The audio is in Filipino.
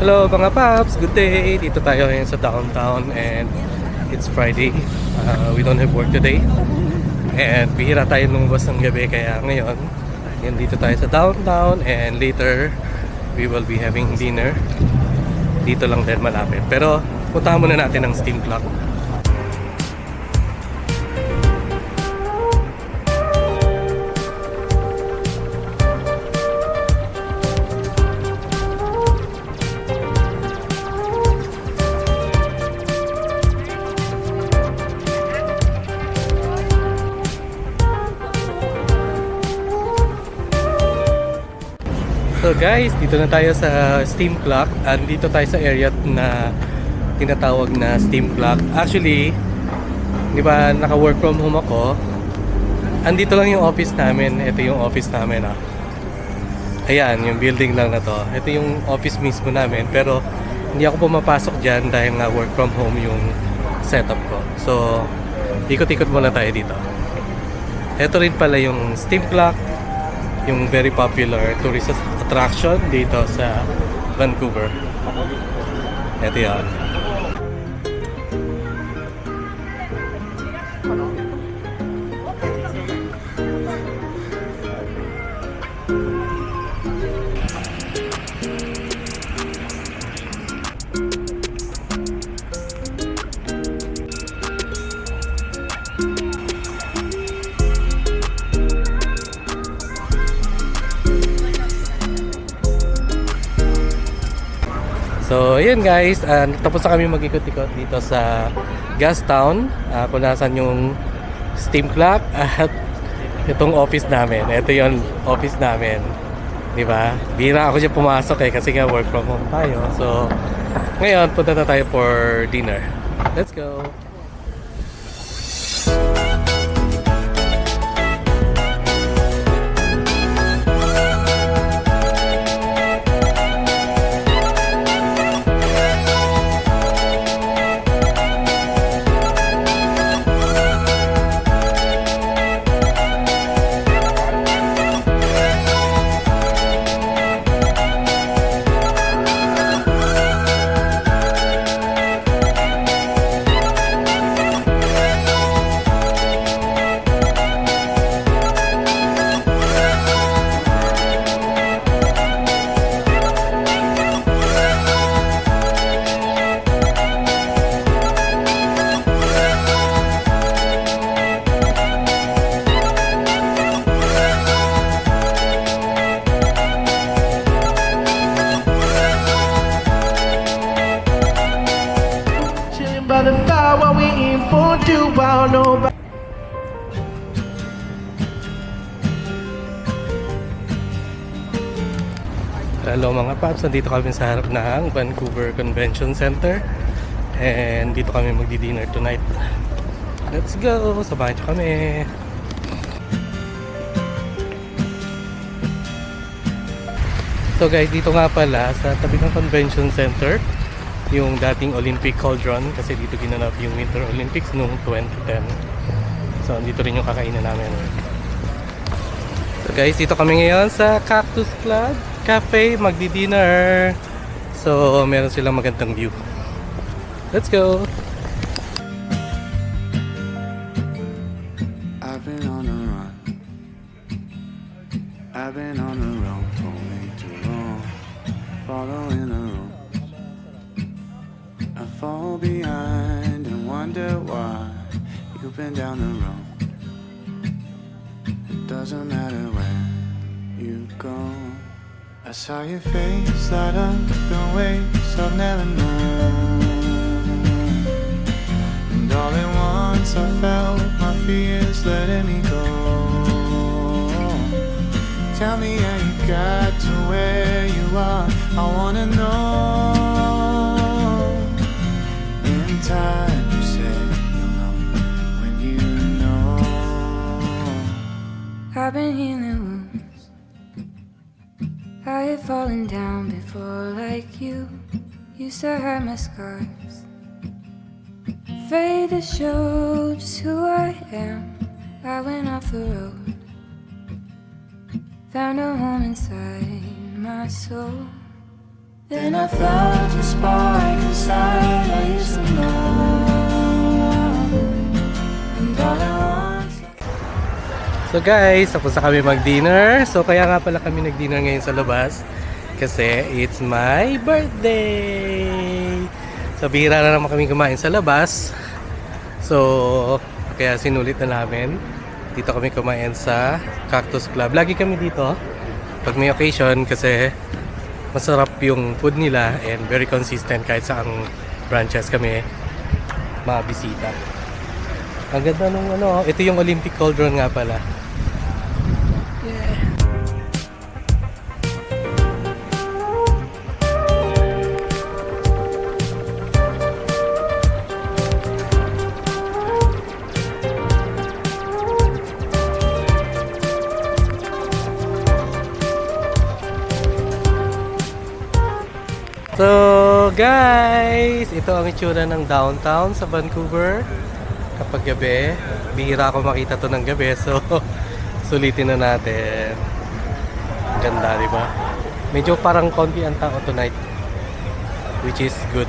Hello mga paps, good day! Dito tayo ngayon sa downtown and it's Friday. We don't have work today. And bihira tayo lumabas ng gabi kaya ngayon dito tayo sa downtown and later we will be having dinner. Dito lang din malapit. Pero puntahan muna natin ang steam clock. So guys, dito na tayo sa steam clock. Andito tayo sa area na tinatawag na steam clock. Actually, di ba naka-work from home ako. Andito lang yung office namin. Ito yung office namin Ayan, yung building lang na to. Ito yung office mismo namin. Pero hindi ako pumapasok dyan dahil nga work from home yung setup ko. So, ikot-ikot muna tayo dito. Ito rin pala yung steam clock. Yung very popular tourist attraction dito sa Vancouver. Ito yan. So, yun guys, tapos na kami mag-ikot-ikot dito sa Gastown, kung nasan yung steam clock at itong office namin. Ito yung office namin, di ba? Bihira ako siya pumasok kasi nga work from home tayo. So, ngayon, punta na tayo for dinner. Let's go! By the fire, what we aim for, do I know? Hello mga paps, nandito kami sa harap ng Vancouver Convention Center and dito kami magdi-dinner tonight. Let's go! Samahan niyo kami! So guys, dito nga pala sa tabi ng Convention Center yung dating Olympic Cauldron kasi dito ginanap yung Winter Olympics noong 2010. So dito rin yung kakainan namin. So guys, dito kami ngayon sa Cactus Club Cafe magdi-dinner. So meron silang magandang view. Let's go! I've been on the run. I've been on the run for way too long. Following the rules. I fall behind and wonder why you've been down the road. It doesn't matter where you go. I saw your face light up the ways I've never known. And all at once I felt my fears letting me go. Tell me how you got to where you are. I wanna know. In time you said you'll know when you know. I've been healing wounds. I had fallen down before like you. Used to hide my scars. Afraid to show just who I am. I went off the road. Found a home inside my soul. Then I felt a spark inside I used to know. And all I want. So guys, tapos na kami mag-dinner. So kaya nga pala kami nag-dinner ngayon sa labas. Kasi it's my birthday! So bihira na naman kami kumain sa labas. So kaya sinulit na namin. Dito kami kumain sa Cactus Club. Lagi kami dito pag may occasion kasi masarap yung food nila and very consistent kahit saang branches kami mabisita. Ang ganda nung ano, ito yung Olympic Cauldron nga pala. So guys, ito ang itsura ng downtown sa Vancouver kapag gabi. Bihira ako makita to ng gabi, so sulitin na natin. Ganda, di ba? Medyo parang konti ang tao tonight, which is good.